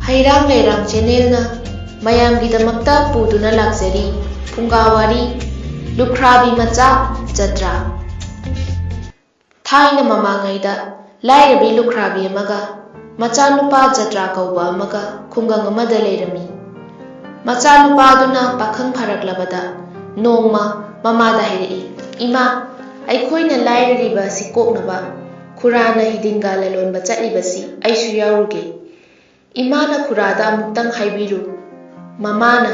ꯍꯩꯔꯥꯡ ꯂꯩꯔꯥꯡ ꯆꯦꯅꯦꯜꯅ ꯃꯌꯥꯝꯒꯤꯗꯃꯛꯇ ꯄꯨꯗꯨꯅ ꯂꯥꯛꯆꯔꯤ ꯐꯨꯡꯒꯥꯋꯥꯔꯤ ꯂꯨꯈ꯭ꯔꯥꯕꯤ ꯃꯆꯥ ꯖꯇ꯭ꯔꯥ꯫ ꯊꯥꯏꯅ ꯃꯃꯥꯡꯉꯩꯗ ꯂꯥꯏꯔꯕꯤ ꯂꯨꯈ꯭ꯔꯥꯕꯤ ꯑꯃꯒ ꯃꯆꯥꯅꯨꯄꯥ ꯖꯇ꯭ꯔꯥ ꯀꯧꯕ ꯑꯃꯒ ꯈꯨꯡꯒꯪ ꯑꯃꯗ ꯂꯩꯔꯝꯃꯤ꯫ ꯃꯆꯥꯅꯨꯄꯥꯗꯨꯅ ꯄꯥꯈꯪ ꯐꯥꯔꯛꯂꯕꯗ ꯅꯣꯡꯃ ꯃꯃꯥꯗ ꯍꯥꯏꯔꯛꯏ, "ꯏꯃꯥ, ꯑꯩꯈꯣꯏꯅ ꯂꯥꯏꯔꯔꯤꯕ ꯑꯁꯤ ꯀꯣꯛꯅꯕ ꯈꯨꯔꯥꯅ ꯍꯤꯗꯤꯡꯒꯥ ꯂꯂꯣꯟꯕ ꯆꯠꯂꯤꯕꯁꯤ ꯑꯩꯁꯨ ꯌꯥꯎꯔꯨꯒꯦ꯫ ꯏꯃꯥꯅ ꯈꯨꯔꯥꯗ ꯑꯃꯨꯛꯇꯪ ꯍꯥꯏꯕꯤꯔꯨ"꯫ ꯃꯃꯥꯅ,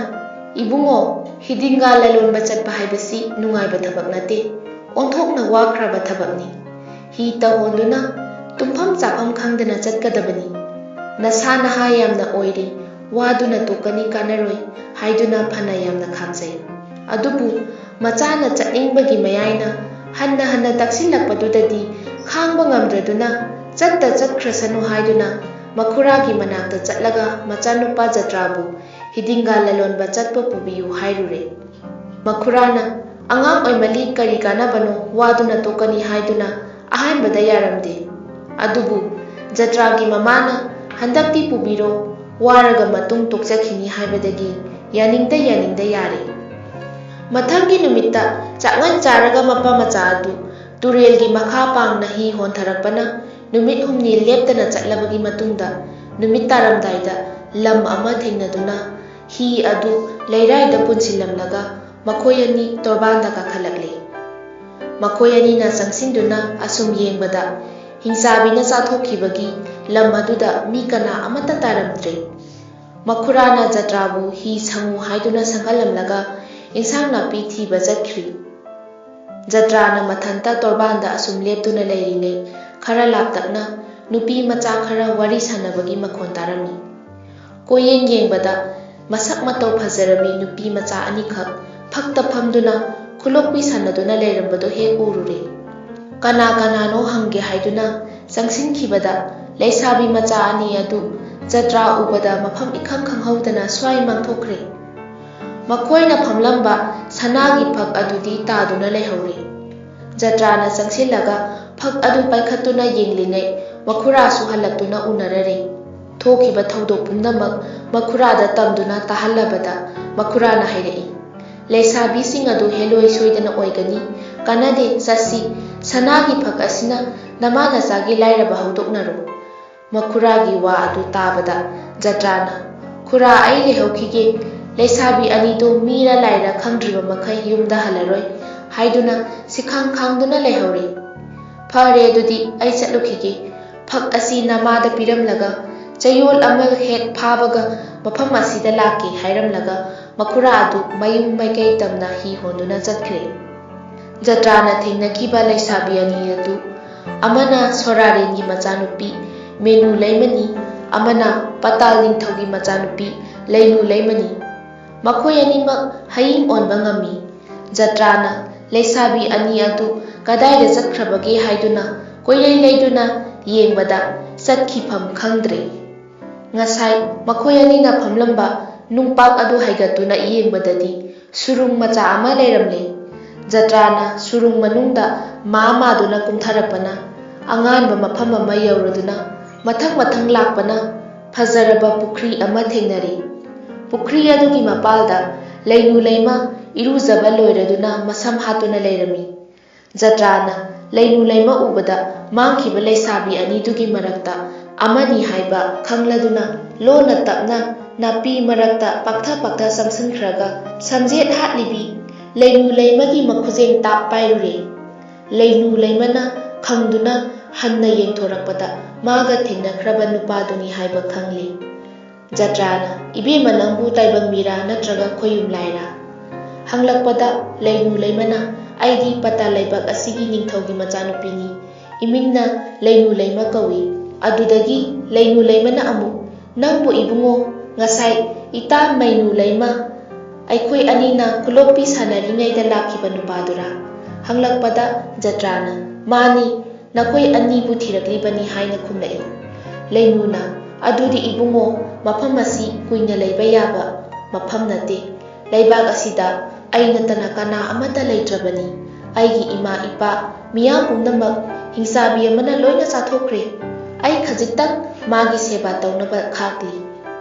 "ꯏꯕꯨꯡꯉꯣ, ꯍꯤꯗꯤꯡꯒꯥ ꯂꯂꯣꯟꯕ ꯆꯠꯄ ꯍꯥꯏꯕꯁꯤ ꯅꯨꯡꯉꯥꯏꯕ ꯊꯕꯛ ꯅꯠꯇꯦ, ꯑꯣꯟꯊꯣꯛꯅ ꯋꯥꯈ꯭ꯔꯕ ꯊꯕꯛꯅꯤ꯫ ꯍꯤ ꯇꯧꯍꯣꯟꯗꯨꯅ ꯇꯨꯝꯐꯝ ꯆꯥꯐꯝ ꯈꯪꯗꯅ ꯆꯠꯀꯗꯕꯅꯤ꯫ ꯅꯁꯥ ꯅꯍꯥ ꯌꯥꯝꯅ ꯑꯣꯏꯔꯤ, ꯋꯥꯗꯨꯅ ꯇꯣꯛꯀꯅꯤ ꯀꯥꯟꯅꯔꯣꯏ" ꯍꯥꯏꯗꯨꯅ ꯐꯅ ꯌꯥꯝꯅ ꯈꯥꯝꯖꯩ꯫ ꯑꯗꯨꯕꯨ ꯃꯆꯥꯅ ꯆꯠꯅꯤꯡꯕꯒꯤ ꯃꯌꯥꯏꯅ ꯍꯟꯅ ꯍꯟꯅ ꯇꯛꯁꯤꯜꯂꯛꯄꯗꯨꯗꯗꯤ ꯈꯥꯡꯕ ꯉꯝꯗ꯭ꯔꯗꯨꯅ ꯆꯠꯈ꯭ꯔꯁꯅꯨ ꯍꯥꯏꯗꯨꯅ ꯃꯈꯨꯔꯥꯒꯤ ꯃꯅꯥꯛꯇ ꯆꯠꯂꯒ ꯃꯆꯥꯅꯨꯄꯥ ꯖꯇ꯭ꯔꯥꯕꯨ ꯍꯤꯗꯤꯡꯒꯥ ꯂꯂꯣꯟꯕ ꯆꯠꯄ ꯄꯨꯕꯤꯌꯨ ꯍꯥꯏꯔꯨꯔꯦ꯫ ꯃꯈꯨꯔꯥꯅ "ꯑꯉꯥꯡ ꯑꯣꯏꯃꯜꯂꯤ, ꯀꯔꯤ ꯀꯥꯟꯅꯕꯅꯣ, ꯋꯥꯗꯨꯅ ꯇꯣꯛꯀꯅꯤ" ꯍꯥꯏꯗꯨꯅ ꯑꯍꯥꯟꯕꯗ ꯌꯥꯔꯝꯗꯦ꯫ ꯑꯗꯨꯕꯨ ꯖꯇ꯭ꯔꯥꯒꯤ ꯃꯃꯥꯅ "ꯍꯟꯗꯛꯇꯤ ꯄꯨꯕꯤꯔꯣ, ꯋꯥꯔꯒ ꯃꯇꯨꯡ ꯇꯣꯛꯆꯈꯤꯅꯤ" ꯍꯥꯏꯕꯗꯒꯤ ꯌꯥꯅꯤꯡꯗ ꯌꯥꯔꯦ꯫ ꯃꯊꯪꯒꯤ ꯅꯨꯃꯤꯠꯇ ꯆꯥꯛꯉꯟ ꯆꯥꯔꯒ ꯃꯄꯥ ꯃꯆꯥ ꯑꯗꯨ ꯇꯨꯔꯦꯜꯒꯤ ꯃꯈꯥ ꯄꯥꯡꯅ ꯍꯤ ꯍꯣꯟꯊꯔꯛꯄꯅ ꯅꯨꯃꯤꯠ ꯍꯨꯝꯅꯤ ꯂꯦꯞꯇꯅ ꯆꯠꯂꯕꯒꯤ ꯃꯇꯨꯡꯗ ꯅꯨꯃꯤꯠ ꯇꯥꯔꯝꯗꯥꯏꯗ ꯂꯝ ꯑꯃ ꯊꯦꯡꯅꯗꯨꯅ ꯍꯤ ꯑꯗꯨ ꯂꯩꯔꯥꯏꯗ ꯄꯨꯟꯁꯤꯜꯂꯝꯂꯒ ꯃꯈꯣꯏ ꯑꯅꯤ ꯇꯣꯔꯕꯥꯟꯗ ꯀꯥꯈꯠꯂꯛꯂꯦ꯫ ꯃꯈꯣꯏ ꯑꯅꯤꯅ ꯆꯪꯁꯤꯟꯗꯨꯅ ꯑꯁꯨꯝ ꯌꯦꯡꯕꯗ ꯍꯤꯡꯆꯥꯕꯤꯅ ꯆꯥꯊꯣꯛꯈꯤꯕꯒꯤ ꯂꯝ ꯑꯗꯨꯗ ꯃꯤ ꯀꯅꯥ ꯑꯃꯠꯇ ꯇꯥꯔꯝꯗ꯭ꯔꯦ꯫ ꯃꯈꯨꯔꯥꯅ ꯖꯇ꯭ꯔꯥꯕꯨ ꯍꯤ ꯁꯪꯉꯨ ꯍꯥꯏꯗꯨꯅ ꯁꯪꯍꯜꯂꯝꯂꯒ ꯏꯟꯁꯥꯡ ꯅꯥꯄꯤ ꯊꯤꯕ ꯆꯠꯈ꯭ꯔꯤ꯫ ꯖꯇ꯭ꯔꯥꯅ ꯃꯊꯟꯇ ꯇꯣꯔꯕꯥꯟꯗ ꯑꯁꯨꯝ ꯂꯦꯞꯇꯨꯅ ꯂꯩꯔꯤꯉꯩ ꯈꯔ ꯂꯥꯞꯇꯛꯅ ꯅꯨꯄꯤ ꯃꯆꯥ ꯈꯔ ꯋꯥꯔꯤ ꯁꯥꯟꯅꯕꯒꯤ ꯃꯈꯣꯟ ꯇꯥꯔꯝꯃꯤ꯫ ꯀꯣꯏꯌꯦꯡ ꯌꯦꯡꯕꯗ ꯃꯁꯛ ꯃꯇꯧ ꯐꯖꯔꯕꯤ ꯅꯨꯄꯤ ꯃꯆꯥ ꯑꯅꯤꯈꯛ ꯐꯛꯇ ꯐꯝꯗꯨꯅ ꯈꯨꯂꯣꯛꯄꯤ ꯁꯥꯟꯅꯗꯨꯅ ꯂꯩꯔꯝꯕꯗꯨ ꯍꯦꯛ ꯎꯔꯨꯔꯦ꯫ ꯀꯅꯥ ꯀꯅꯥꯅꯣ ꯍꯪꯒꯦ ꯍꯥꯏꯗꯨꯅ ꯆꯪꯁꯤꯟꯈꯤꯕꯗ ꯂꯩꯁꯥꯕꯤ ꯃꯆꯥ ꯑꯅꯤ ꯑꯗꯨ ꯖꯇ꯭ꯔꯥ ꯎꯕꯗ ꯃꯐꯝ ꯏꯈꯪ ꯈꯪꯍꯧꯗꯅ ꯁ꯭ꯋꯥꯏ ꯃꯥꯡꯊꯣꯛꯈ꯭ꯔꯦ꯫ ꯃꯈꯣꯏꯅ ꯐꯝꯂꯝꯕ ꯁꯅꯥꯒꯤ ꯐꯛ ꯑꯗꯨꯗꯤ ꯇꯥꯗꯨꯅ ꯂꯩꯍꯧꯔꯦ꯫ ꯖꯇ꯭ꯔꯥꯅ ꯆꯪꯁꯤꯜꯂꯒ ꯐꯛ ꯑꯗꯨ ꯄꯥꯏꯈꯠꯇꯨꯅ ꯌꯦꯡꯂꯤꯉꯩ ꯃꯈꯨꯔꯥꯁꯨ ꯍꯜꯂꯛꯇꯨꯅ ꯎꯅꯔꯔꯦ꯫ ꯊꯣꯛꯈꯤꯕ ꯊꯧꯗꯣꯛ ꯄꯨꯝꯅꯃꯛ ꯃꯈꯨꯔꯥꯗ ꯇꯝꯗꯨꯅ ꯇꯥꯍꯜꯂꯕꯗ ꯃꯈꯨꯔꯥꯅ ꯍꯥꯏꯔꯛꯏ, "ꯂꯩꯁꯥꯕꯤꯁꯤꯡ ꯑꯗꯨ ꯍꯦꯂꯣꯏ ꯁꯣꯏꯗꯅ ꯑꯣꯏꯒꯅꯤ, ꯀꯥꯟꯅꯗꯦ, ꯆꯠꯁꯤ, ꯁꯅꯥꯒꯤ ꯐꯛ ꯑꯁꯤꯅ ꯅꯃꯥ ꯅꯆꯥꯒꯤ ꯂꯥꯏꯔꯕ ꯍꯧꯗꯣꯛꯅꯔꯣ"꯫ ꯃꯈꯨꯔꯥꯒꯤ ꯋꯥ ꯑꯗꯨ តាꯕꯗ ꯖꯇ꯭ꯔꯥꯅ, "ꯈꯨꯔꯥ, ꯑꯩ ꯂꯩꯍꯧꯈꯤꯒꯦ, ꯂꯩꯁꯥꯕꯤ ꯑꯅꯤꯗꯨ ꯃꯤꯔ ꯂꯥꯏꯔ ꯈꯪꯗ꯭ꯔꯤꯕ ꯃꯈꯩ ꯌꯨꯝꯗ ꯍꯜꯂꯔꯣꯏ" ꯍꯥꯏꯗꯨꯅ ꯁꯤꯈꯥꯡ ꯈꯥꯡꯗꯨꯅ ꯂꯩꯍꯧꯔꯦ꯫ "ꯐꯔꯦ, ꯑꯗꯨꯗꯤ ꯑꯩ ꯆꯠꯂꯨꯈꯤꯒꯦ, ꯐꯛ ꯑꯁꯤ ꯅꯃꯥꯗ ꯄꯤꯔꯝꯂꯒ ꯆꯌꯣꯜ ꯑꯃ ꯍꯦꯛ ꯐꯥꯕꯒ ꯃꯐꯝ ꯑꯁꯤꯗ ꯂꯥꯛꯀꯦ" ꯍꯥꯏꯔꯝꯂꯒ ꯃꯈꯨꯔꯥ ꯑꯗꯨ ꯃꯌꯨꯝ ꯃꯥꯏꯀꯩ ꯇꯝꯅ ꯍꯤ ꯍꯣꯟꯗꯨꯅ ꯆꯠꯈ꯭ꯔꯦ꯫ ꯖꯇ꯭ꯔꯥꯅ ꯊꯦꯡꯅꯈꯤꯕ ꯂꯩꯁꯥꯕꯤ ꯑꯅꯤ ꯑꯗꯨ ꯑꯃꯅ ꯁꯣꯔꯥꯔꯦꯟꯒꯤ ꯃꯆꯥꯅꯨꯄꯤ ꯃꯦꯅꯨ ꯂꯩꯃꯅꯤ, ꯑꯃꯅ ꯄꯇꯥꯜ ꯅꯤꯡꯊꯧꯒꯤ ꯃꯆꯥꯅꯨꯄꯤ ꯂꯩꯅꯨ ꯂꯩꯃꯅꯤ꯫ ꯃꯈꯣꯏ ꯑꯅꯤꯃꯛ ꯍꯌꯤꯡ ꯑꯣꯟꯕ ꯉꯝꯃꯤ꯫ ꯖꯇ꯭ꯔꯥꯅ ꯂꯩꯁꯥꯕꯤ ꯑꯅꯤ ꯑꯗꯨ ꯀꯗꯥꯏꯗ ꯆꯠꯈ꯭ꯔꯕꯒꯦ ꯍꯥꯏꯗꯨꯅ ꯀꯣꯏꯂꯩ ꯂꯩꯗꯨꯅ ꯌꯦꯡꯕꯗ ꯆꯠꯈꯤꯐꯝ ꯈꯪꯗ꯭ꯔꯦ꯫ ꯉꯁꯥꯏ ꯃꯈꯣꯏ ꯑꯅꯤꯅ ꯐꯝꯂꯝꯕ ꯅꯨꯡꯄꯥꯛ ꯑꯗꯨ ꯍꯥꯏꯒꯠꯇꯨꯅ ꯌꯦꯡꯕꯗꯗꯤ ꯁꯨꯔꯨꯡ ꯃꯆꯥ ꯑꯃ ꯂꯩꯔꯝꯂꯦ꯫ ꯖꯇ꯭ꯔꯥꯅ ꯁꯨꯔꯨꯡ ꯃꯅꯨꯡꯗ ꯃꯥꯗꯨꯅ ꯀꯨꯝꯊꯔꯛꯄꯅ ꯑꯉꯥꯟꯕ ꯃꯐꯝ ꯑꯃ ꯌꯧꯔꯗꯨꯅ ꯃꯊꯪ ꯃꯊꯪ ꯂꯥꯛꯄꯅ ꯐꯖꯔꯕ ꯄꯨꯈ꯭ꯔꯤ ꯑꯃ ꯊꯦꯡꯅꯔꯦ꯫ ꯄꯨꯈ꯭ꯔꯤ ꯑꯗꯨꯒꯤ ꯃꯄꯥꯜꯗ ꯂꯩꯅꯨ ꯂꯩꯃ ꯏꯔꯨꯖꯕ ꯂꯣꯏꯔꯗꯨꯅ ꯃꯁꯝ ꯍꯥꯠꯇꯨꯅ ꯂꯩꯔꯝꯃꯤ꯫ ꯖꯇ꯭ꯔꯥꯅ ꯂꯩꯅꯨ ꯂꯩꯃ ꯎꯕꯗ ꯃꯥꯡꯈꯤꯕ ꯂꯩꯁꯥꯕꯤ ꯑꯅꯤꯗꯨꯒꯤ ꯃꯔꯛꯇ ꯑꯃꯅꯤ ꯍꯥꯏꯕ ꯈꯪꯂꯗꯨꯅ ꯂꯣꯟꯅ ꯇꯞꯅ ꯅꯥꯄꯤ ꯃꯔꯛꯇ ꯄꯥꯛꯊ ꯆꯪꯁꯤꯟꯈ꯭ꯔꯒ ꯁꯝꯖꯦꯠ ꯍꯥꯠꯂꯤꯕꯤ ꯂꯩꯅꯨ ꯂꯩꯃꯒꯤ ꯃꯈꯨꯖꯦꯡ ꯇꯥꯞ ꯄꯥꯏꯔꯨꯔꯦ꯫ ꯂꯩꯅꯨ ꯂꯩꯃꯅ ꯈꯪꯗꯨꯅ ꯍꯟꯅ ꯌꯦꯡꯊꯣꯔꯛꯄꯗ ꯃꯥꯒ ꯊꯦꯡꯅꯈ꯭ꯔꯕ ꯅꯨꯄꯥꯗꯨꯅꯤ ꯍꯥꯏꯕ ꯈꯪꯂꯦ꯫ ꯖꯇ꯭ꯔꯥꯅ, "ꯏꯕꯦꯝꯃ, ꯅꯪꯕꯨ ꯇꯥꯏꯕꯪ ꯃꯤꯔꯥ ꯅꯠꯇ꯭ꯔꯒ ꯈꯣꯏꯌꯨꯝ ꯂꯥꯏꯔꯥ"? ꯍꯪꯂꯛꯄꯗ ꯂꯩꯅꯨ ꯂꯩꯃꯅ, "ꯑꯩꯗꯤ ꯄꯇꯥꯜ ꯂꯩꯕꯥꯛ ꯑꯁꯤꯒꯤ ꯅꯤꯡꯊꯧꯒꯤ ꯃꯆꯥꯅꯨꯄꯤꯅꯤ, ꯏꯃꯤꯡꯅ ꯂꯩꯅꯨ ꯂꯩꯃ ꯀꯧꯏ"꯫ ꯑꯗꯨꯗꯒꯤ ꯂꯩꯅꯨ ꯂꯩꯃꯅ ꯑꯃꯨꯛ, "ꯅꯪꯕꯨ ꯏꯕꯨꯡꯉꯣ, ꯉꯁꯥꯏ ꯏꯇꯥ ꯃꯩꯅꯨ ꯂꯩꯃ ꯑꯩꯈꯣꯏ ꯑꯅꯤꯅ ꯈꯨꯂꯣꯛꯄꯤ ꯁꯥꯟꯅꯔꯤꯉꯩꯗ ꯂꯥꯛꯈꯤꯕ ꯅꯨꯄꯥꯗꯨꯔꯥ"? ꯍꯪꯂꯛꯄꯗ ꯖꯇ꯭ꯔꯥꯅ, "ꯃꯥꯅꯤ, ꯅꯈꯣꯏ ꯑꯅꯤꯕꯨ ꯊꯤꯔꯛꯂꯤꯕꯅꯤ" ꯍꯥꯏꯅ ꯈꯨꯝꯂꯛꯏ꯫ ꯂꯩꯅꯨꯅ, "ꯑꯗꯨꯗꯤ ꯏꯕꯨꯡꯉꯣ, ꯃꯐꯝ ꯑꯁꯤ ꯀꯨꯏꯅ ꯂꯩꯕ ꯌꯥꯕ ꯃꯐꯝ ꯅꯠꯇꯦ, ꯂꯩꯕꯥꯛ ꯑꯁꯤꯗ ꯑꯩ ꯅꯠꯇꯅ ꯀꯅꯥ ꯑꯃꯠꯇ ꯂꯩꯇ꯭ꯔꯕꯅꯤ, ꯑꯩꯒꯤ ꯏꯃꯥ ꯏꯄꯥ ꯃꯤꯌꯥꯝ ꯄꯨꯝꯅꯃꯛ ꯍꯤꯡꯆꯥꯕꯤ ꯑꯃꯅ ꯂꯣꯏꯅ ꯆꯥꯊꯣꯛꯈ꯭ꯔꯦ, ꯑꯩ ꯈꯖꯤꯛꯇꯪ ꯃꯥꯒꯤ ꯁꯦꯕꯥ ꯇꯧꯅꯕ ꯈꯥꯛꯂꯤ"꯫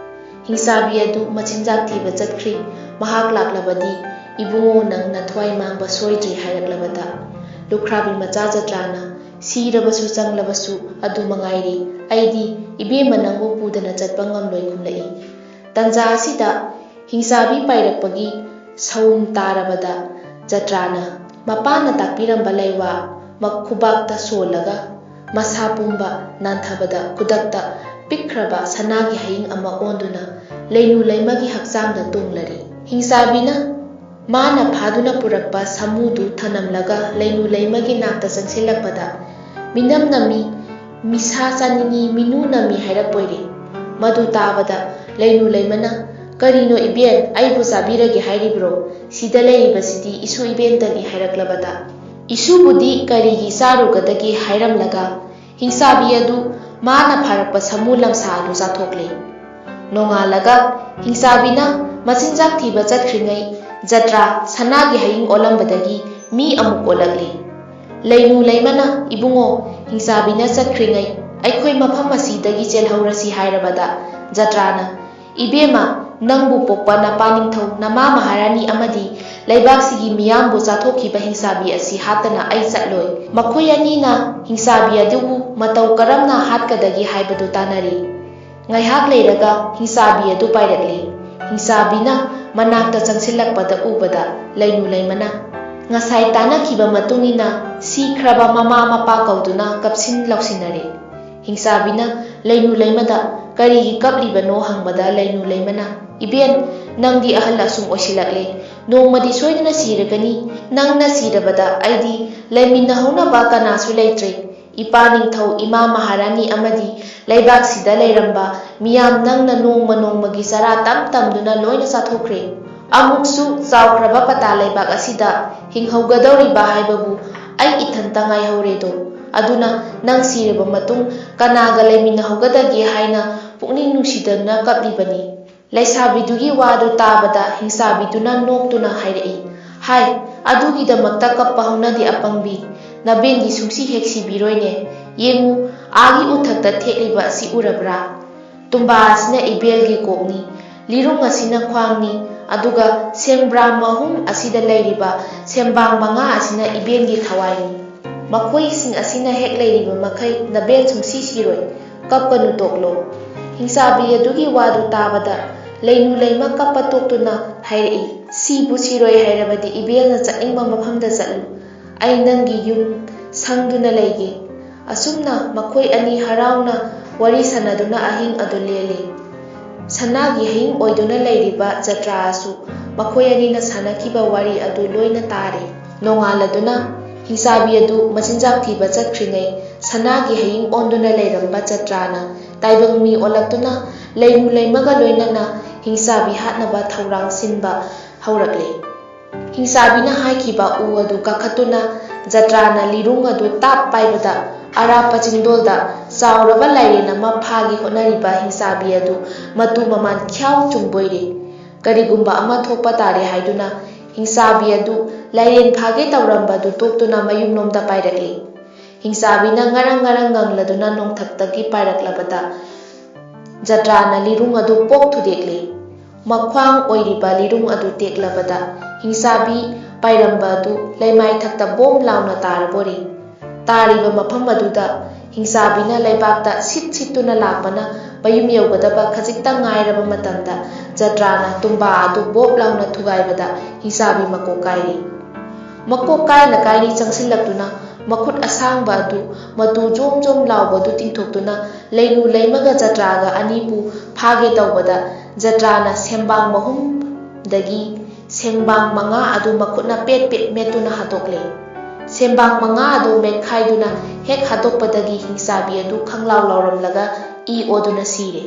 ꯍꯤꯡꯁꯥꯕꯤ ꯑꯗꯨ ꯃꯆꯤꯟꯖꯥꯛ ꯊꯤꯕ ꯆꯠꯈ꯭ꯔꯤ꯫ ꯃꯍꯥꯛ ꯂꯥꯛꯂꯕꯗꯤ ꯏꯕꯨꯡꯉꯣ ꯅꯪ ꯅꯊ꯭ꯋꯥꯏ ꯃꯥꯡꯕ ꯁꯣꯏꯗ꯭ꯔꯤ ꯍꯥꯏꯔꯛꯂꯕꯗ ꯂꯨꯈ꯭ꯔꯥꯕꯤ ꯃꯆꯥ ꯖꯇ꯭ꯔꯥꯅ ꯁꯤꯔꯕꯁꯨ ꯆꯪꯂꯕꯁꯨ ꯑꯗꯨ ꯃꯉꯥꯏꯔꯤ, ꯑꯩꯗꯤ ꯏꯕꯦꯝꯃ ꯅꯪꯕꯨ ꯄꯨꯗꯅ ꯆꯠꯄ ꯉꯝꯂꯣꯏ ꯈꯨꯝꯂꯛꯏ꯫ ꯇꯟꯖꯥ ꯑꯁꯤꯗ ꯍꯤꯡꯁꯥꯕꯤ ꯄꯥꯏꯔꯛꯄꯒꯤ ꯁꯧꯝ ꯇꯥꯔꯕꯗ ꯖꯇ꯭ꯔꯥꯅ ꯃꯄꯥꯅ ꯇꯥꯛꯄꯤꯔꯝꯕ ꯂꯩꯋꯥ ꯈꯨꯕꯥꯛꯇ ꯁꯣꯜꯂꯒ ꯃꯁꯥ ꯄꯨꯝꯕ ꯅꯥꯟꯊꯕꯗ ꯈꯨꯗꯛꯇ ꯄꯤꯛꯈ꯭ꯔꯕ ꯁꯅꯥꯒꯤ ꯍꯌꯤꯡ ꯑꯃ ꯑꯣꯟꯗꯨꯅ ꯂꯩꯅꯨ ꯂꯩꯃꯒꯤ ꯍꯛꯆꯥꯡꯗ ꯇꯣꯡꯂꯔꯤ꯫ ꯍꯤꯡꯁꯥꯕꯤꯅ ꯃꯥꯅ ꯐꯥꯗꯨꯅ ꯄꯨꯔꯛꯄ ꯁꯥꯃꯨꯗꯨ ꯊꯅꯝꯂꯒ ꯂꯩꯅꯨ ꯂꯩꯃꯒꯤ ꯅꯥꯛꯇ ꯆꯪꯁꯤꯜꯂꯛꯄꯗ ꯃꯤꯅꯝ ꯅꯝꯃꯤ, ꯃꯤꯁꯥ ꯆꯥꯅꯤꯡꯉꯤ, ꯃꯤꯅꯨ ꯅꯝꯃꯤ ꯍꯥꯏꯔꯛꯄꯣꯏꯔꯦ꯫ ꯃꯗꯨ ꯇꯥꯕꯗ ꯂꯩꯅꯨ ꯂꯩꯃꯅ ꯀꯔꯤꯅꯣ ꯏꯕꯦꯟ, ꯑꯩꯕꯨ ꯆꯥꯕꯤꯔꯒꯦ ꯍꯥꯏꯔꯤꯕ꯭ꯔꯣ? ꯁꯤꯗ ꯂꯩꯔꯤꯕꯁꯤꯗꯤ ꯏꯁꯨ ꯏꯕꯦꯟꯇꯅꯤ ꯍꯥꯏꯔꯛꯂꯕꯗ ꯏꯁꯨꯕꯨꯗꯤ ꯀꯔꯤꯒꯤ ꯆꯥꯔꯨꯒꯗꯒꯦ ꯍꯥꯏꯔꯝꯂꯒ ꯍꯤꯡꯁꯥꯕꯤ ꯑꯗꯨ ꯃꯥꯅ ꯐꯥꯔꯛꯄ ꯁꯥꯃꯨ ꯂꯝꯁꯥ ꯑꯗꯨ ꯆꯥꯊꯣꯛꯂꯦ꯫ ꯅꯣꯡꯉꯥꯜꯂꯒ ꯍꯤꯡꯁꯥꯕꯤꯅ ꯃꯆꯤꯟꯖꯥꯛ ꯊꯤꯕ ꯆꯠꯈ꯭ꯔꯤꯉꯩ ꯖꯇ꯭ꯔꯥ ꯁꯅꯥꯒꯤ ꯍꯌꯤꯡ ꯑꯣꯜꯂꯝꯕꯗꯒꯤ ꯃꯤ ꯑꯃꯨꯛ ꯑꯣꯜꯂꯛꯂꯦ꯫ ꯂꯩꯅꯨ ꯂꯩꯃꯅ ꯏꯕꯨꯡꯉꯣ, ꯍꯤꯡꯁꯥꯕꯤꯅ ꯆꯠꯈ꯭ꯔꯤꯉꯩ ꯑꯩꯈꯣꯏ ꯃꯐꯝ ꯑꯁꯤꯗꯒꯤ ꯆꯦꯜꯍꯧꯔꯁꯤ ꯍꯥꯏꯔꯕꯗ ꯖꯇ꯭ꯔꯥꯅ ꯏꯕꯦꯝꯃ, ꯅꯪꯕꯨ ꯄꯣꯛꯄ ꯅꯄꯥꯅꯤꯡꯊꯧ, ꯅꯃꯥ ꯃꯍꯥꯔꯥꯅꯤ ꯑꯃꯗꯤ ꯂꯩꯕꯥꯛꯁꯤꯒꯤ ꯃꯤꯌꯥꯝꯕꯨ ꯆꯥꯊꯣꯛꯈꯤꯕ ꯍꯤꯡꯁꯥꯕꯤ ꯑꯁꯤ ꯍꯥꯠꯇꯅ ꯑꯩ ꯆꯠꯂꯣꯏ꯫ ꯃꯈꯣꯏ ꯑꯅꯤꯅ ꯍꯤꯡꯁꯥꯕꯤ ꯑꯗꯨꯕꯨ ꯃꯇꯧ ꯀꯔꯝꯅ ꯍꯥꯠꯀꯗꯒꯦ ꯍꯥꯏꯕꯗꯨ ꯇꯥꯟꯅꯔꯤ꯫ ꯉꯥꯏꯍꯥꯛ ꯂꯩꯔꯒ ꯍꯤꯡꯁꯥꯕꯤ ꯑꯗꯨ ꯄꯥꯏꯔꯛꯂꯦ꯫ ꯍꯤꯡꯁꯥꯕꯤꯅ ꯃꯅꯥꯛꯇ ꯆꯪꯁꯤꯜꯂꯛꯄꯗ ꯎꯕꯗ ꯂꯩꯅꯨ ꯂꯩꯃꯅ ꯉꯁꯥꯏ ꯇꯥꯟꯅꯈꯤꯕ ꯃꯇꯨꯡꯏꯟꯅ ꯁꯤꯈ꯭ꯔꯕ ꯃꯃꯥ ꯃꯄꯥ ꯀꯧꯗꯨꯅ ꯀꯞꯁꯤꯟ ꯂꯥꯎꯁꯤꯟꯅꯔꯦ꯫ ꯍꯤꯡꯁꯥꯕꯤꯅ ꯂꯩꯅꯨ ꯂꯩꯃꯗ ꯀꯔꯤꯒꯤ ꯀꯞꯂꯤꯕꯅꯣ ꯍꯪꯕꯗ ꯂꯩꯅꯨ ꯂꯩꯃꯅ ꯏꯕꯦꯟ, ꯅꯪꯗꯤ ꯑꯍꯜ ꯑꯁꯨꯝ ꯑꯣꯏꯁꯤꯜꯂꯛꯂꯦ, ꯅꯣꯡꯃꯗꯤ ꯁꯣꯏꯗꯅ ꯁꯤꯔꯒꯅꯤ꯫ ꯅꯪꯅ ꯁꯤꯔꯕꯗ ꯑꯩꯗꯤ ꯂꯩꯃꯤꯟꯅꯍꯧꯅꯕ ꯀꯅꯥꯁꯨ ꯂꯩꯇ꯭ꯔꯦ꯫ ꯏꯄꯥ ꯅꯤꯡꯊꯧ, ꯏꯃꯥ ꯃꯍꯥꯔꯥꯅꯤ ꯑꯃꯗꯤ ꯂꯩꯕꯥꯛꯁꯤꯗ ꯂꯩꯔꯝꯕ ꯃꯤꯌꯥꯝ ꯅꯪꯅ ꯅꯣꯡꯃ ꯅꯣꯡꯃꯒꯤ ꯆꯔꯥ ꯇꯝ ꯇꯝꯗꯨꯅ ꯂꯣꯏꯅ ꯆꯥꯊꯣꯛꯈ꯭ꯔꯦ꯫ ꯑꯃꯨꯛꯁꯨ ꯆꯥꯎꯈ꯭ꯔꯕ ꯄꯇꯥ ꯂꯩꯕꯥꯛ ꯑꯁꯤꯗ ꯍꯤꯡꯍꯧꯒꯗꯧꯔꯤꯕ ꯍꯥꯏꯕꯕꯨ ꯑꯩ ꯏꯊꯟꯇ ꯉꯥꯏꯍꯧꯔꯦꯗꯣ꯫ ꯑꯗꯨꯅ ꯅꯪ ꯁꯤꯔꯕ ꯃꯇꯨꯡ ꯀꯅꯥꯒ ꯂꯩꯃꯤꯟꯅꯍꯧꯒꯗꯒꯦ ꯍꯥꯏꯅ ꯄꯨꯛꯅꯤꯡ ꯅꯨꯡꯁꯤꯗꯨꯅ ꯀꯞꯂꯤꯕꯅꯤ꯫ ꯂꯩꯁꯥꯕꯤꯗꯨꯒꯤ ꯋꯥꯗꯨ ꯇꯥꯕꯗ ꯍꯤꯡꯁꯥꯕꯤꯗꯨꯅ ꯅꯣꯛꯇꯨꯅ ꯍꯥꯏꯔꯛꯏ, ꯍꯥꯏ, ꯑꯗꯨꯒꯤꯗꯃꯛꯇ ꯀꯞꯄ ꯍꯧꯅꯗꯦ ꯑꯄꯪꯕꯤ, ꯅꯕꯦꯟꯗꯤ ꯁꯨꯡꯁꯤ ꯍꯦꯛ ꯁꯤꯕꯤꯔꯣꯏꯅꯦ꯫ ꯌꯦꯡꯉꯨ, ꯑꯥꯒꯤ ꯎꯊꯛꯇ ꯊꯦꯠꯂꯤꯕ ꯑꯁꯤ ꯎꯔꯕ꯭ꯔꯥ? ꯇꯨꯝꯕꯥ ꯑꯁꯤꯅ ꯏꯕꯦꯜꯒꯤ ꯀꯣꯛꯅꯤ, ꯂꯤꯔꯨꯡ ꯑꯁꯤꯅ ꯈ꯭ꯋꯥꯡꯅꯤ, ꯑꯗꯨꯒ ꯁꯦꯡꯕ꯭ꯔꯥꯡ ꯃꯍꯨꯝ ꯑꯁꯤꯗ ꯂꯩꯔꯤꯕ ꯁꯦꯡꯕꯥꯡ ꯃꯉꯥ ꯑꯁꯤꯅ ꯏꯕꯦꯜꯒꯤ ꯊꯋꯥꯏꯅꯤ꯫ ꯃꯈꯣꯏꯁꯤꯡ ꯑꯁꯤꯅ ꯍꯦꯛ ꯂꯩꯔꯤꯕ ꯃꯈꯩ ꯅꯕꯦꯟ ꯁꯨꯡꯁꯤ ꯁꯤꯔꯣꯏ꯫ ꯀꯞꯀꯅꯨ ꯇꯣꯛꯂꯣ꯫ ꯍꯤꯡꯁꯥꯕꯤ ꯑꯗꯨꯒꯤ ꯋꯥꯗꯨ ꯇꯥꯕꯗ ꯂꯩꯅꯨ ꯂꯩꯃ ꯀꯞꯄ ꯇꯣꯛꯇꯨꯅ ꯍꯥꯏꯔꯛꯏ, ꯁꯤꯕꯨ ꯁꯤꯔꯣꯏ ꯍꯥꯏꯔꯕꯗꯤ ꯏꯕꯦꯜꯅ ꯆꯠꯅꯤꯡꯕ ꯃꯐꯝꯗ ꯆꯠꯂꯨ, ꯑꯩ ꯅꯪꯒꯤ ꯌꯨꯝ ꯁꯪꯗꯨꯅ ꯂꯩꯒꯦ꯫ ꯑꯁꯨꯝꯅ ꯃꯈꯣꯏ ꯑꯅꯤ ꯍꯔꯥꯎꯅ ꯋꯥꯔꯤ ꯁꯥꯅꯗꯨꯅ ꯑꯍꯤꯡ ꯑꯗꯨ ꯂꯦꯜꯂꯤ꯫ ꯁꯅꯥꯒꯤ ꯍꯌꯤꯡ ꯑꯣꯏꯗꯨꯅ ꯂꯩꯔꯤꯕ ꯖꯇ꯭ꯔꯥꯁꯨ ꯃꯈꯣꯏ ꯑꯅꯤꯅ ꯁꯥꯅꯈꯤꯕ ꯋꯥꯔꯤ ꯑꯗꯨ ꯂꯣꯏꯅ ꯇꯥꯔꯦ꯫ ꯅꯣꯡꯉꯥꯜꯂꯗꯨꯅ ꯍꯤꯡꯁꯥꯕꯤ ꯑꯗꯨ ꯃꯆꯤꯟꯖꯥꯛ ꯊꯤꯕ ꯆꯠꯈ꯭ꯔꯤꯉꯩ ꯁꯅꯥꯒꯤ ꯍꯌꯤꯡ ꯑꯣꯟꯗꯨꯅ ꯂꯩꯔꯝꯕ ꯖꯇ꯭ꯔꯥꯅ ꯇꯥꯏꯕꯪ ꯃꯤ ꯑꯣꯜꯂꯛꯇꯨꯅ ꯂꯩꯅꯨ ꯂꯩꯃꯒ ꯂꯣꯏꯅꯅ ꯍꯤꯡꯁꯥꯕꯤ ꯍꯥꯠꯅꯕ ꯊꯧꯔꯥꯡ ꯁꯤꯟꯕ ꯍꯧꯔꯛꯂꯦ꯫ ꯍꯤꯡꯁꯥꯕꯤꯅ ꯍꯥꯏꯈꯤꯕ ꯎ ꯑꯗꯨ ꯀꯥꯈꯠꯇꯨꯅ ꯖꯇ꯭ꯔꯥꯅ ꯂꯤꯔꯨꯡ ꯑꯗꯨ ꯇꯥꯞ ꯄꯥꯏꯕꯗ ꯑꯔꯥꯞꯄ ꯆꯤꯡꯗꯣꯜꯗ ꯆꯥꯎꯔꯕ ꯂꯥꯏꯔꯦꯟ ꯑꯃ ꯐꯥꯒꯦ ꯍꯣꯠꯅꯔꯤꯕ ꯍꯤꯡꯁꯥꯕꯤ ꯑꯗꯨ ꯃꯇꯨ ꯃꯃꯥꯟ ꯈ꯭ꯌꯥꯎ ꯆꯨꯡꯕꯣꯏꯔꯦ꯫ ꯀꯔꯤꯒꯨꯝꯕ ꯑꯃ ꯊꯣꯛꯄ ꯇꯥꯔꯦ ꯍꯥꯏꯗꯨꯅ ꯍꯤꯡꯁꯥꯕꯤ ꯑꯗꯨ ꯂꯥꯏꯔꯦꯟ ꯐꯥꯒꯦ ꯇꯧꯔꯝꯕꯗꯨ ꯇꯣꯛꯇꯨꯅ ꯃꯌꯨꯝꯂꯣꯝꯗ ꯄꯥꯏꯔꯛꯂꯦ꯫ ꯍꯤꯡꯁꯥꯕꯤꯅ ꯉꯔꯪ ꯉꯔꯪ ꯉꯪꯂꯗꯨꯅ ꯅꯣꯡꯊꯛꯇꯒꯤ ꯄꯥꯏꯔꯛꯂꯕꯗ ꯖꯇ꯭ꯔꯥꯅ ꯂꯤꯔꯨꯡ ꯑꯗꯨ ꯄꯣꯛ ꯊꯨꯗꯦꯛꯂꯦ꯫ ꯃꯈ꯭ꯋꯥꯡ ꯑꯣꯏꯔꯤꯕ ꯂꯤꯔꯨꯡ ꯑꯗꯨ ꯇꯦꯛꯂꯕꯗ ꯍꯤꯡꯁꯥꯕꯤ ꯄꯥꯏꯔꯝꯕ ꯑꯗꯨ ꯂꯩꯃꯥꯏꯊꯛꯇ ꯕꯣꯝ ꯂꯥꯎꯅ ꯇꯥꯔꯕꯣꯔꯦ꯫ ꯇꯥꯔꯤꯕ ꯃꯐꯝ ꯑꯗꯨꯗ ꯍꯤꯡꯁꯥꯕꯤꯅ ꯂꯩꯕꯥꯛꯇ ꯁꯤꯠ ꯁꯤꯠꯇꯨꯅ ꯂꯥꯛꯄꯅ ꯃꯌꯨꯝ ꯌꯧꯒꯗꯕ ꯈꯖꯤꯛꯇꯪ ꯉꯥꯏꯔꯕ ꯃꯇꯝꯗ ꯖꯇ꯭ꯔꯥꯅ ꯇꯨꯝꯕꯥ ꯑꯗꯨ ꯕꯣꯞ ꯂꯥꯎꯅ ꯊꯨꯒꯥꯏꯕꯗ ꯍꯤꯡꯁꯥꯕꯤ ꯃꯀꯣꯛ ꯀꯥꯏꯔꯦ꯫ ꯃꯀꯣꯛ ꯀꯥꯏꯅ ꯀꯥꯏꯔꯤ ꯆꯪꯁꯤꯜꯂꯛꯇꯨꯅ ꯃꯈꯨꯠ ꯑꯁꯥꯡꯕ ꯑꯗꯨ ꯃꯇꯨ ꯖꯣꯝ ꯖꯣꯝ ꯂꯥꯎꯕꯗꯨ ꯇꯤꯡꯊꯣꯛꯇꯨꯅ ꯂꯩꯅꯨ ꯂꯩꯃꯒ ꯖꯇ꯭ꯔꯥꯒ ꯑꯅꯤꯕꯨ ꯐꯥꯒꯦ ꯇꯧꯕꯗ ꯖꯇ꯭ꯔꯥꯅ ꯁꯦꯡꯕꯥꯡ ꯃꯍꯨꯝꯗꯒꯤ ꯁꯦꯡꯕꯥꯡ ꯃꯉꯥ ꯑꯗꯨ ꯃꯈꯨꯠꯅ ꯄꯦꯠ ꯄꯦꯠ ꯃꯦꯠꯇꯨꯅ ꯍꯥꯠꯇꯣꯛꯂꯦ꯫ ꯁꯦꯡꯕꯥꯡ ꯃꯉꯥ ꯑꯗꯨ ꯃꯦꯠꯈꯥꯏꯗꯨꯅ ꯍꯦꯛ ꯍꯥꯠꯇꯣꯛꯄꯗꯒꯤ ꯍꯤꯡꯁꯥꯕꯤ ꯑꯗꯨ ꯈꯪꯂꯥꯎ ꯂꯥꯎꯔꯝꯂꯒ ꯏ ꯑꯣꯗꯨꯅ ꯁꯤꯔꯦ꯫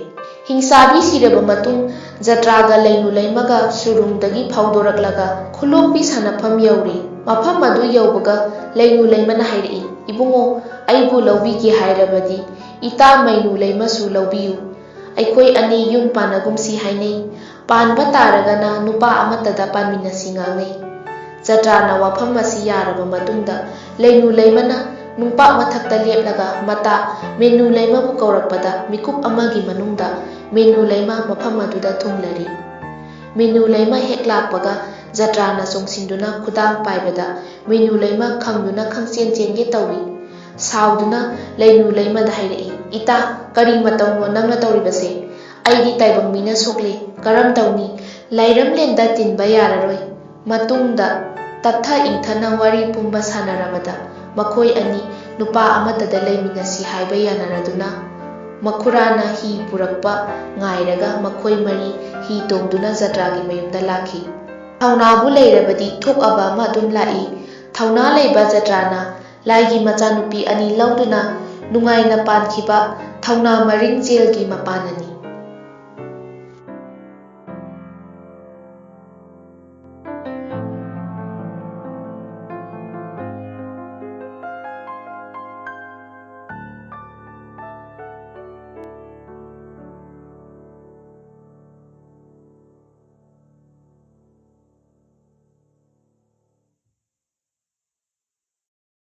ꯍꯤꯡꯁꯥꯕꯤ ꯁꯤꯔꯕ ꯃꯇꯨꯡ ꯖꯇ꯭ꯔꯥꯒ ꯂꯩꯅꯨ ꯂꯩꯃꯒ ꯁꯨꯔꯨꯡꯗꯒꯤ ꯐꯥꯎꯗꯣꯔꯛꯂꯒ ꯈꯨꯂꯣꯛꯄꯤ ꯁꯥꯟꯅꯐꯝ ꯌꯧꯔꯦ꯫ ꯃꯐꯝ ꯑꯗꯨ ꯌꯧꯕꯒ ꯂꯩꯅꯨ ꯂꯩꯃꯅ ꯍꯥꯏꯔꯛꯏ, ꯏꯕꯨꯡꯉꯣ, ꯑꯩꯕꯨ ꯂꯧꯕꯤꯒꯦ ꯍꯥꯏꯔꯕꯗꯤ ꯏꯇꯥ ꯃꯩꯅꯨ ꯂꯩꯃꯁꯨ ꯂꯧꯕꯤꯌꯨ꯫ ꯑꯩꯈꯣꯏ ꯑꯅꯤ ꯌꯨꯝ ꯄꯥꯟꯅꯒꯨꯝꯁꯤ ꯍꯥꯏꯅꯩ꯫ ꯄꯥꯟꯕ ꯇꯥꯔꯒꯅ ꯅꯨꯄꯥ ꯑꯃꯠꯇꯗ ꯄꯥꯟꯃꯤꯟꯅꯁꯤ ꯉꯥꯡꯅꯩ꯫ ꯖꯇ꯭ꯔꯥꯅ ꯋꯥꯐꯝ ꯑꯁꯤ ꯌꯥꯔꯕ ꯃꯇꯨꯡꯗ ꯂꯩꯅꯨ ꯂꯩꯃꯅ ꯅꯨꯡꯄꯥꯛ ꯃꯊꯛꯇ ꯂꯦꯞꯂꯒ ꯃꯇꯥ ꯃꯦꯅꯨ ꯂꯩꯃꯕꯨ ꯀꯧꯔꯛꯄꯗ ꯃꯤꯀꯨꯞ ꯑꯃꯒꯤ ꯃꯅꯨꯡꯗ ꯃꯦꯅꯨ ꯂꯩꯃ ꯃꯐꯝ ꯑꯗꯨꯗ ꯊꯨꯡꯂꯔꯤ꯫ ꯃꯦꯅꯨ ꯂꯩꯃ ꯍꯦꯛ ꯂꯥꯛꯄꯒ ꯖꯇ꯭ꯔꯥꯅ ꯆꯣꯡꯁꯤꯟꯗꯨꯅ ꯈꯨꯗꯥꯡ ꯄꯥꯏꯕꯗ ꯃꯦꯅꯨ ꯂꯩꯃ ꯈꯪꯗꯨꯅ ꯈꯪꯆꯦꯟ ꯆꯦꯟꯒꯦ ꯇꯧꯏ꯫ ꯁꯥꯎꯗꯨꯅ ꯂꯩꯅꯨ ꯂꯩꯃꯗ ꯍꯥꯏꯔꯛꯏ, "ꯏꯇꯥ, ꯀꯔꯤ ꯃꯇꯧꯅꯣ ꯅꯪꯅ ꯇꯧꯔꯤꯕꯁꯦ? ꯑꯩꯗꯤ ꯇꯥꯏꯕꯪ ꯃꯤꯅ ꯁꯣꯛꯂꯦ, ꯀꯔꯝ ꯇꯧꯅꯤ? ꯂꯥꯏꯔꯝꯂꯦꯟꯗ ꯇꯤꯟꯕ ꯌꯥꯔꯔꯣꯏ꯫" ꯃꯇꯨꯡꯗ ꯇꯞꯊ ꯏꯪꯊꯅ ꯋꯥꯔꯤ ꯄꯨꯝꯕ ꯁꯥꯅꯔꯕꯗ ꯃꯈꯣꯏ ꯑꯅꯤ ꯅꯨꯄꯥ ꯑꯃꯠꯇꯗ ꯂꯩꯃꯤꯟꯅꯁꯤ ꯍꯥꯏꯕ ꯌꯥꯅꯔꯗꯨꯅ ꯃꯈꯨꯔꯥꯅ ꯍꯤ ꯄꯨꯔꯛꯄ ꯉꯥꯏꯔꯒ ꯃꯈꯣꯏ ꯃꯔꯤ ꯍꯤ ꯇꯣꯡꯗꯨꯅ ꯖꯇ꯭ꯔꯥꯒꯤ ꯃꯌꯨꯝꯗ ꯂꯥꯛꯈꯤ꯫ ꯊꯧꯅꯥꯕꯨ ꯂꯩꯔꯕꯗꯤ ꯊꯣꯛꯑꯕ ꯑꯃ ꯑꯗꯨꯝ ꯂꯥꯛꯏ꯫ ꯊꯧꯅꯥ ꯂꯩꯕ ꯖꯇ꯭ꯔꯥꯅ ꯂꯥꯏꯒꯤ ꯃꯆꯥꯅꯨꯄꯤ ꯑꯅꯤ ꯂꯧꯗꯨꯅ ꯅꯨꯡꯉꯥꯏꯅ ꯄꯥꯟꯈꯤꯕ ꯊꯧꯅꯥ ꯃꯔꯤꯡ ꯖꯦꯜꯒꯤ ꯃꯄꯥꯟꯅꯅꯤ꯫